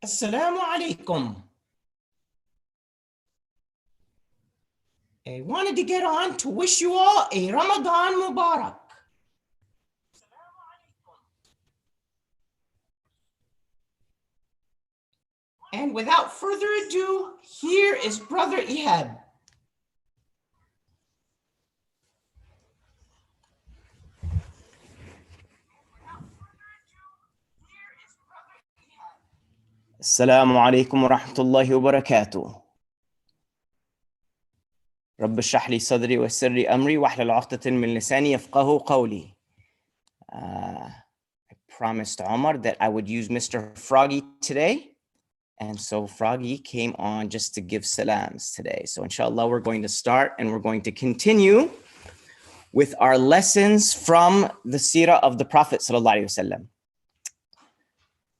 Assalamu alaikum. I wanted to get on to wish you all a Ramadan Mubarak. And without further ado, here is Brother Ihab. السلام عليكم ورحمة الله وبركاته. رب اشرح لي صدري ويسر لي أمري واحلل عقدة من لساني يفقهوا قولي. I promised Omar that I would use Mr. Froggy today. And so Froggy came on just to give salams today. So inshallah, we're going to start and we're going to continue with our lessons from the seerah of the Prophet sallallahu alaihi wasallam.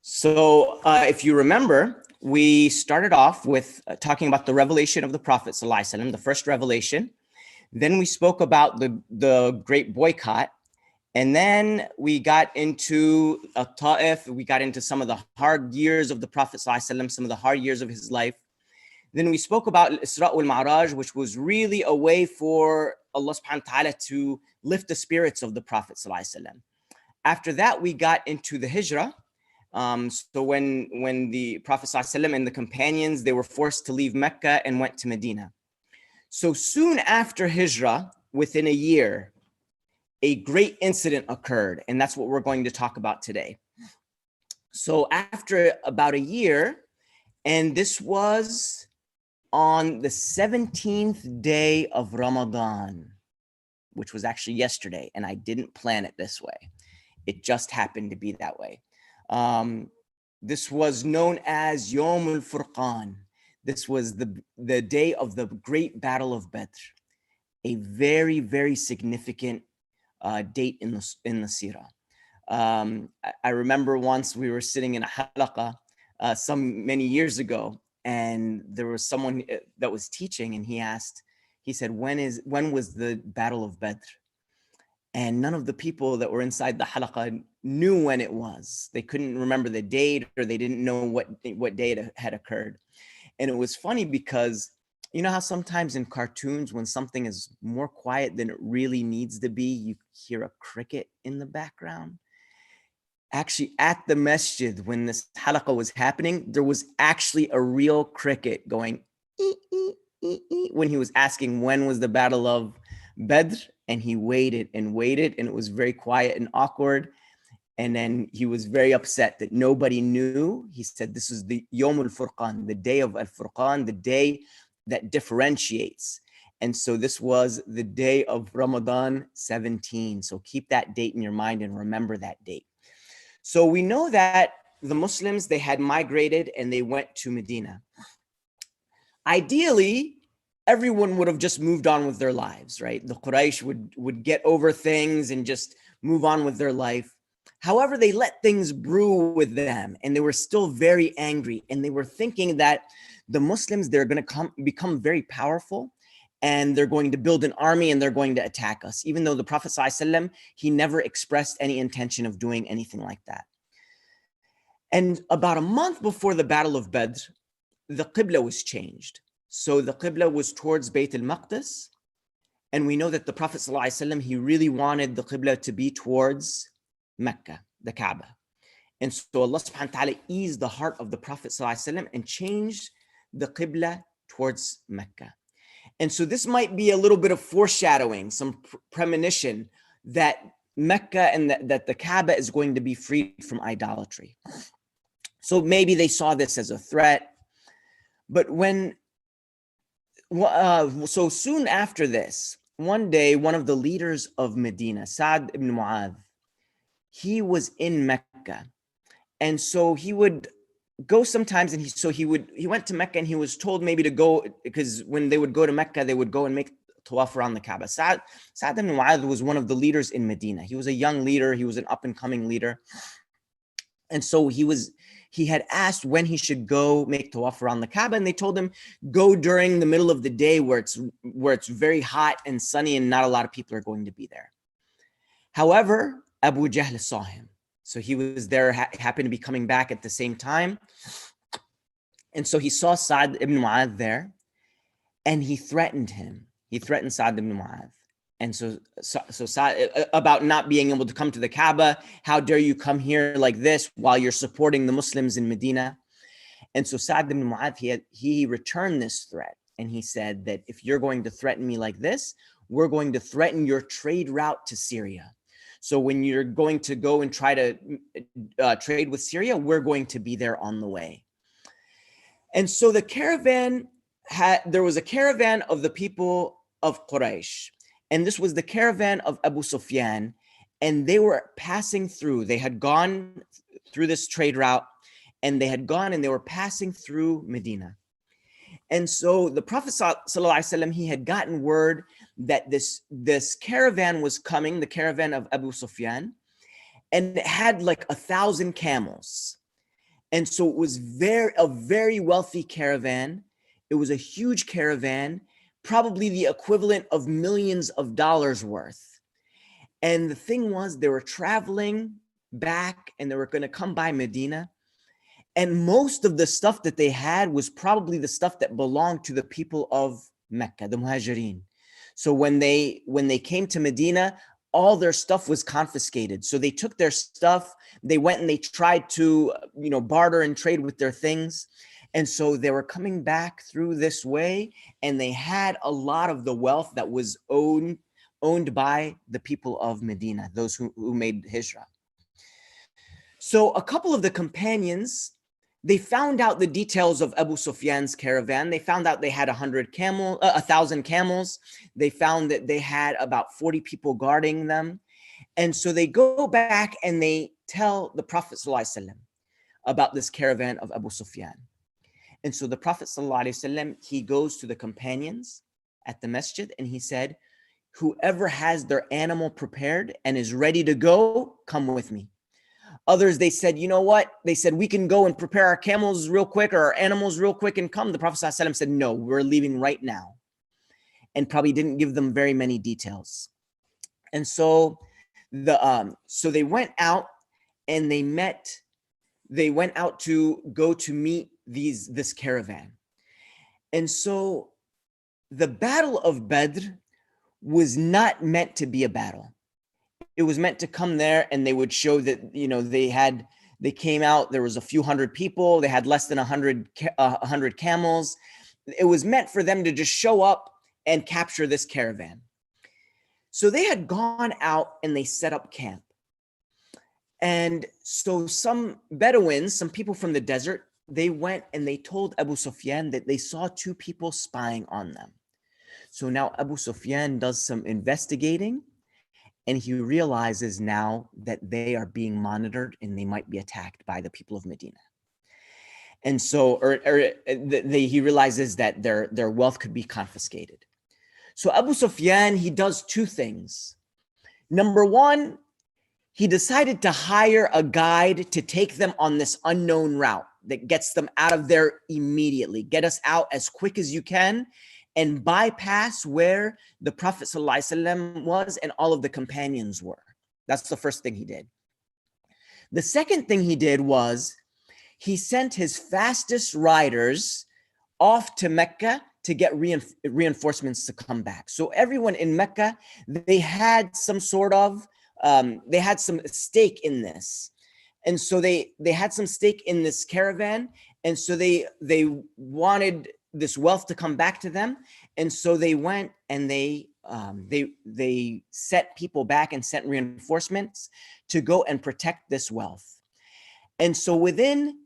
So if you remember, we started off with talking about the revelation of the Prophet ﷺ, the first revelation. Then we spoke about the great boycott. And then we got into Ta'if. We got into some of the hard years of the Prophet ﷺ, some of the hard years of his life. Then we spoke about Isra wal Ma'raj, which was really a way for Allah subhanahu wa ta'ala to lift the spirits of the Prophet ﷺ. After that, we got into the Hijrah. So when the Prophet ﷺ and the companions, they were forced to leave Mecca and went to Medina. So soon after Hijrah, within a year, a great incident occurred. And that's what we're going to talk about today. So after about a year, and this was on the 17th day of Ramadan, which was actually yesterday. And I didn't plan it this way. It just happened to be that way. This was known as Yawm al-Furqan. This was the day of the great Battle of Badr, a very, very significant date in the seerah. I remember once we were sitting in a halaqah many years ago, and there was someone that was teaching, and he said, when was the Battle of Badr? And none of the people that were inside the halaqah knew when it was. They couldn't remember the date, or they didn't know what day it had occurred. And it was funny because, you know how sometimes in cartoons, when something is more quiet than it really needs to be, you hear a cricket in the background? Actually, at the masjid, when this halaqah was happening, there was actually a real cricket going when he was asking when was the Battle of Badr. And he waited and waited, and it was very quiet and awkward. And then he was very upset that nobody knew. He said, this is the Yawm al-Furqan, the day of al-Furqan, the day that differentiates. And so this was the day of Ramadan 17. So keep that date in your mind and remember that date. So we know that the Muslims, they had migrated and they went to Medina. Ideally, everyone would have just moved on with their lives, right? The Quraysh would get over things and just move on with their life. However, they let things brew with them, and they were still very angry, and they were thinking that the Muslims, they're going to become very powerful, and they're going to build an army, and they're going to attack us, even though the Prophet ﷺ, he never expressed any intention of doing anything like that. And about a month before the Battle of Badr, the Qibla was changed. So the Qibla was towards Bayt al-Maqdis. And we know that the Prophet ﷺ, he really wanted the Qibla to be towards Mecca, the Kaaba. And so Allah subhanahu wa ta'ala eased the heart of the Prophet ﷺ and changed the Qibla towards Mecca. And so this might be a little bit of foreshadowing, some premonition that Mecca and that the Kaaba is going to be freed from idolatry. So maybe they saw this as a threat. But so soon after this, one day, one of the leaders of Medina, Sa'd ibn Mu'adh, he was in Mecca. And so he would go sometimes, and he went to Mecca, and he was told maybe to go, because when they would go to Mecca, they would go and make tawaf around the Kaaba. Sa'd ibn Mu'adh was one of the leaders in Medina. He was a young leader. He was an up-and-coming leader. And so he had asked when he should go make tawaf around the Kaaba, and they told him, go during the middle of the day where it's very hot and sunny and not a lot of people are going to be there. However, Abu Jahl saw him. So he was there, happened to be coming back at the same time. And so he saw Sa'd ibn Mu'adh there, and he threatened him. He threatened Sa'd ibn Mu'adh. And so Sa'd, about not being able to come to the Kaaba. How dare you come here like this while you're supporting the Muslims in Medina? And so Sa'd ibn Mu'adh, he returned this threat. And he said that if you're going to threaten me like this, we're going to threaten your trade route to Syria. So when you're going to go and try to trade with Syria, we're going to be there on the way. And so the caravan there was a caravan of the people of Quraysh, and this was the caravan of Abu Sufyan, and they were passing through. They had gone through this trade route, and they had gone and they were passing through Medina. And so the Prophet ﷺ, he had gotten word that this caravan was coming, the caravan of Abu Sufyan, and it had like 1,000 camels. And so it was a very wealthy caravan. It was a huge caravan, probably the equivalent of millions of dollars worth. And the thing was, they were traveling back and they were going to come by Medina. And most of the stuff that they had was probably the stuff that belonged to the people of Mecca, the Muhajirin. So when they came to Medina, all their stuff was confiscated. So they took their stuff, they went and they tried to, barter and trade with their things. And so they were coming back through this way, and they had a lot of the wealth that was owned by the people of Medina, those who made hijrah. So a couple of the companions, they found out the details of Abu Sufyan's caravan. They found out they had 1,000 camels. They found that they had about 40 people guarding them. And so they go back and they tell the Prophet ﷺ about this caravan of Abu Sufyan. And so the Prophet ﷺ, he goes to the companions at the masjid and he said, whoever has their animal prepared and is ready to go, come with me. Others, they said, you know what? They said, we can go and prepare our camels real quick or our animals real quick and come. The Prophet ﷺ said, no, we're leaving right now. And probably didn't give them very many details. And so so they went out and they went out to go to meet this caravan. And so the Battle of Badr was not meant to be a battle. It was meant to come there and they would show that, they came out, there was a few hundred people, they had less than 100 camels. It was meant for them to just show up and capture this caravan. So they had gone out and they set up camp. And so some Bedouins, some people from the desert, they went and they told Abu Sufyan that they saw two people spying on them. So now Abu Sufyan does some investigating, and he realizes now that they are being monitored and they might be attacked by the people of Medina. And so he realizes that their wealth could be confiscated. So Abu Sufyan, he does two things. Number one, he decided to hire a guide to take them on this unknown route that gets them out of there immediately. Get us out as quick as you can and bypass where the Prophet ﷺ was and all of the companions were. That's the first thing he did. The second thing he did was he sent his fastest riders off to Mecca to get reinforcements to come back. So everyone in Mecca, they had some they had some stake in this. And so they had some stake in this caravan. And so they wanted this wealth to come back to them. And so they went and they set people back and sent reinforcements to go and protect this wealth. And so within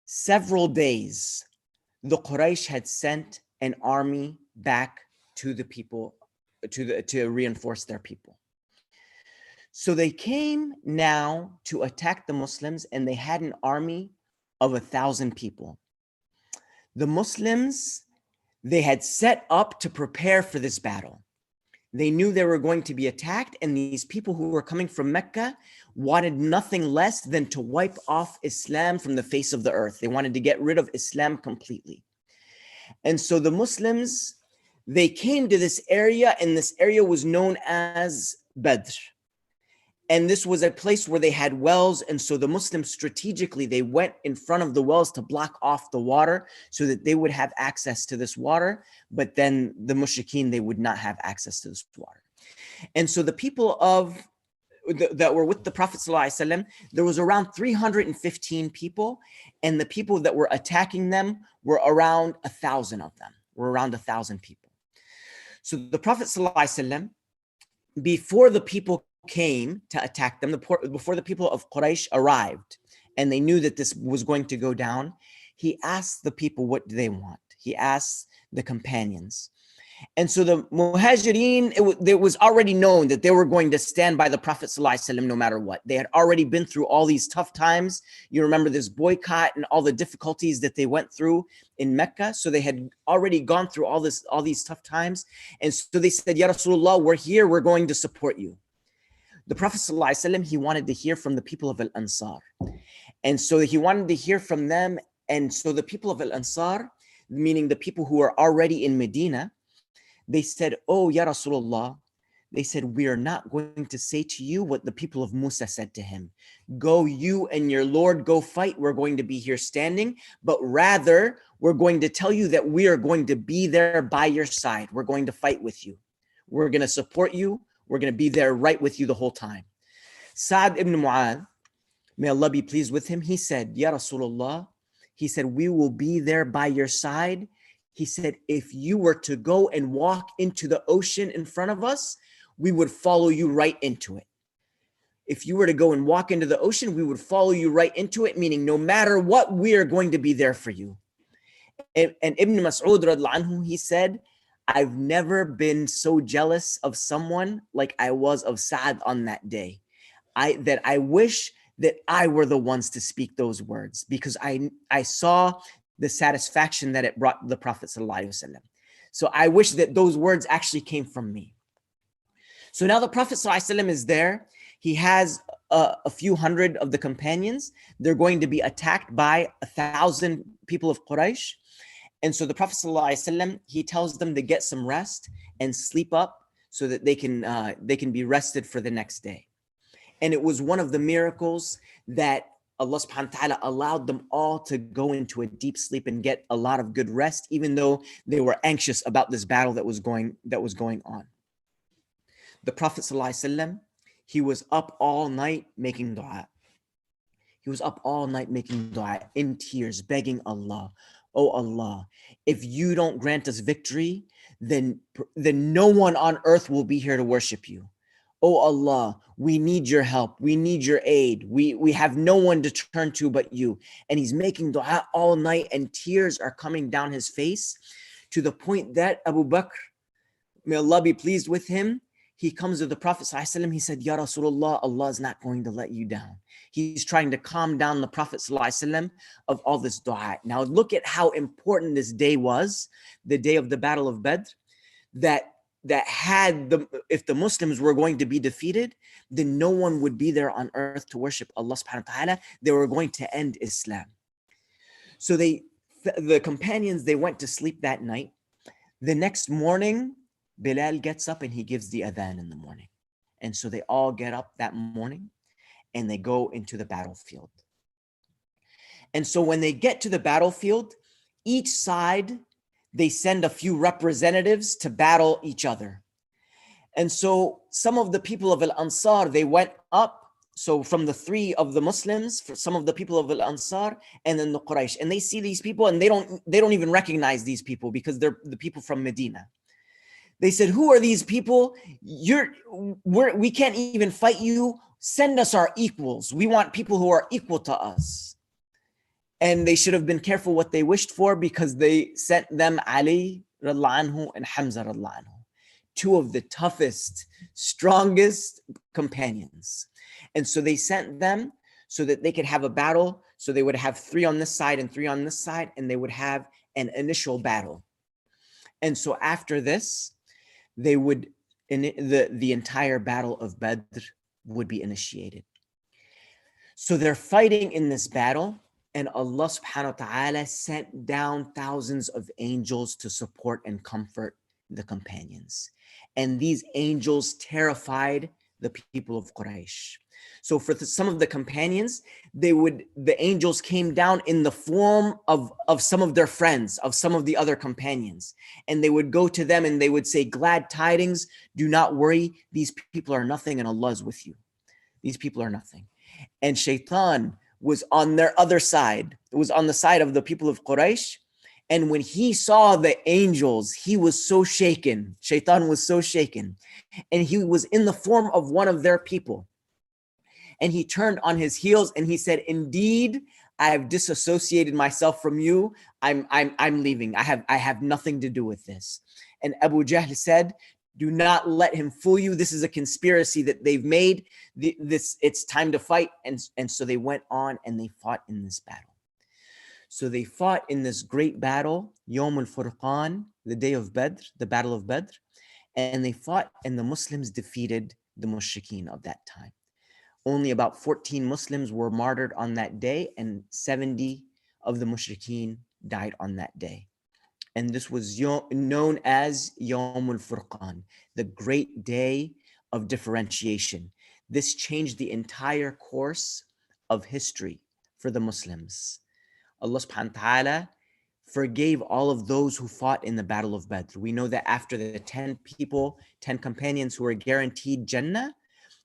several days, the Quraysh had sent an army back to the people to reinforce their people. So they came now to attack the Muslims, and they had an army of 1,000 people. The Muslims, they had set up to prepare for this battle. They knew they were going to be attacked, and these people who were coming from Mecca wanted nothing less than to wipe off Islam from the face of the earth. They wanted to get rid of Islam completely. And so the Muslims, they came to this area, and this area was known as Badr. And this was a place where they had wells. And so the Muslims strategically, they went in front of the wells to block off the water so that they would have access to this water. But then the mushrikeen, they would not have access to this water. And so the people that were with the Prophet ﷺ, there was around 315 people, and the people that were attacking them were around 1,000 of them, were around 1,000 people. So the Prophet ﷺ, before the people came to attack them, before the people of Quraysh arrived, and they knew that this was going to go down, he asked the people, what do they want? He asked the companions. And so the Muhajirin, it was already known that they were going to stand by the Prophet ﷺ no matter what. They had already been through all these tough times. You remember this boycott and all the difficulties that they went through in Mecca. So they had already gone through all these tough times. And so they said, Ya Rasulullah, we're here, we're going to support you. The Prophet ﷺ, he wanted to hear from the people of Al-Ansar. And so he wanted to hear from them. And so the people of Al-Ansar, meaning the people who are already in Medina, they said, oh, Ya Rasulullah, they said, we are not going to say to you what the people of Musa said to him. Go, you and your Lord, go fight. We're going to be here standing, but rather we're going to tell you that we are going to be there by your side. We're going to fight with you. We're going to support you. We're going to be there right with you the whole time. Sa'd ibn Mu'adh, may Allah be pleased with him, he said, Ya Rasulullah, he said, we will be there by your side. He said, if you were to go and walk into the ocean in front of us, we would follow you right into it. If you were to go and walk into the ocean, we would follow you right into it, meaning no matter what, we are going to be there for you. And Ibn Mas'ud radhiyallahu anhu, he said, I've never been so jealous of someone like I was of Sa'd on that day. I wish that I were the ones to speak those words, because I saw the satisfaction that it brought the Prophet ﷺ. So I wish that those words actually came from me. So now the Prophet ﷺ is there. He has a few hundred of the companions. They're going to be attacked by 1,000 people of Quraysh. And so the Prophet ﷺ, he tells them to get some rest and sleep up so that they can be rested for the next day. And it was one of the miracles that Allah subhanahu wa ta'ala allowed them all to go into a deep sleep and get a lot of good rest, even though they were anxious about this battle that was going on. The Prophet ﷺ, he was up all night making dua. He was up all night making dua in tears, begging Allah, oh Allah, if you don't grant us victory, then no one on earth will be here to worship you. Oh Allah, we need your help. We need your aid. We have no one to turn to but you. And he's making dua all night, and tears are coming down his face, to the point that Abu Bakr, may Allah be pleased with him, he comes to the Prophet ﷺ, he said, Ya Rasulullah, Allah is not going to let you down. He's trying to calm down the Prophet ﷺ of all this dua. Now look at how important this day was, the day of the Battle of Badr, that if the Muslims were going to be defeated, then no one would be there on earth to worship Allah subhanahu wa ta'ala. They were going to end Islam. So the companions, they went to sleep that night. The next morning, Bilal gets up and he gives the adhan in the morning. And so they all get up that morning and they go into the battlefield. And so when they get to the battlefield, each side, they send a few representatives to battle each other. And so some of the people of Al-Ansar, they went up. So from the three of the Muslims, for some of the people of Al-Ansar, and then the Quraysh, and they see these people and they don't even recognize these people because they're the people from Medina. They said, who are these people? We can't even fight you. Send us our equals. We want people who are equal to us. And they should have been careful what they wished for, because they sent them Ali radhiyallahu anhu and Hamza radhiyallahu anhu, two of the toughest, strongest companions. And so they sent them so that they could have a battle. So they would have 3 on this side and 3 on this side, and they would have an initial battle. And so after this, they would, the entire Battle of Badr would be initiated. So they're fighting in this battle, and Allah subhanahu wa ta'ala sent down thousands of angels to support and comfort the companions. And these angels terrified the people of Quraysh. So for some of the companions, the angels came down in the form of some of their friends, of some of the other companions, and they would go to them and they would say, glad tidings, do not worry, these people are nothing and Allah is with you. These people are nothing. And Shaitan was on their other side. It was on the side of the people of Quraysh. And when he saw the angels, he was so shaken. Shaitan was so shaken. And he was in the form of one of their people. And he turned on his heels and he said, indeed, I have disassociated myself from you. I'm leaving. I have nothing to do with this. And Abu Jahl said, do not let him fool you. This is a conspiracy that they've made. It's time to fight. And so they went on and they fought in this battle. So they fought in this great battle, Yawm al-Furqan, the day of Badr, the Battle of Badr. And they fought and the Muslims defeated the Mushrikeen of that time. Only about 14 Muslims were martyred on that day, and 70 of the Mushrikeen died on that day. And this was known as Yawm al-Furqan, the great day of differentiation. This changed the entire course of history for the Muslims. Allah subhanahu wa ta'ala forgave all of those who fought in the Battle of Badr. We know that after the 10 people, 10 companions who were guaranteed Jannah,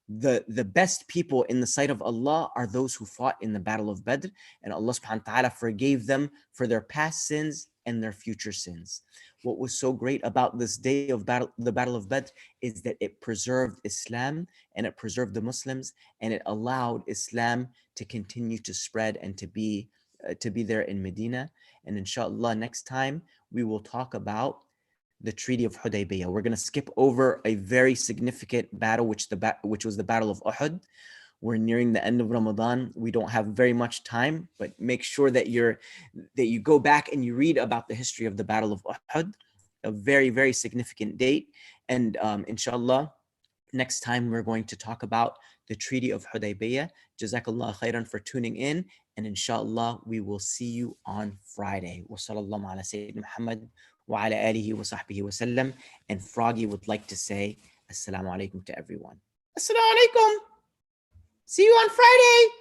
the best people in the sight of Allah are those who fought in the Battle of Badr, and Allah subhanahu wa ta'ala forgave them for their past sins and their future sins. What was so great about this day of the Battle of Badr is that it preserved Islam and it preserved the Muslims, and it allowed Islam to continue to spread and to be there in Medina. And inshallah, next time we will talk about the Treaty of Hudaybiyah. We're going to skip over a very significant battle, which was the Battle of Uhud. We're nearing the end of Ramadan. We don't have very much time, but make sure that you go back and you read about the history of the Battle of Uhud, a very, very significant date. And inshallah, next time we're going to talk about the Treaty of Hudaybiyah. Jazakallah khairan for tuning in, and inshallah we will see you on Friday. Wa sallallahu ala Sayyidina Muhammad wa ala alihi wa sahbihi wa sallam. And Froggy would like to say assalamu alaikum to everyone. Assalamu alaikum. See you on Friday.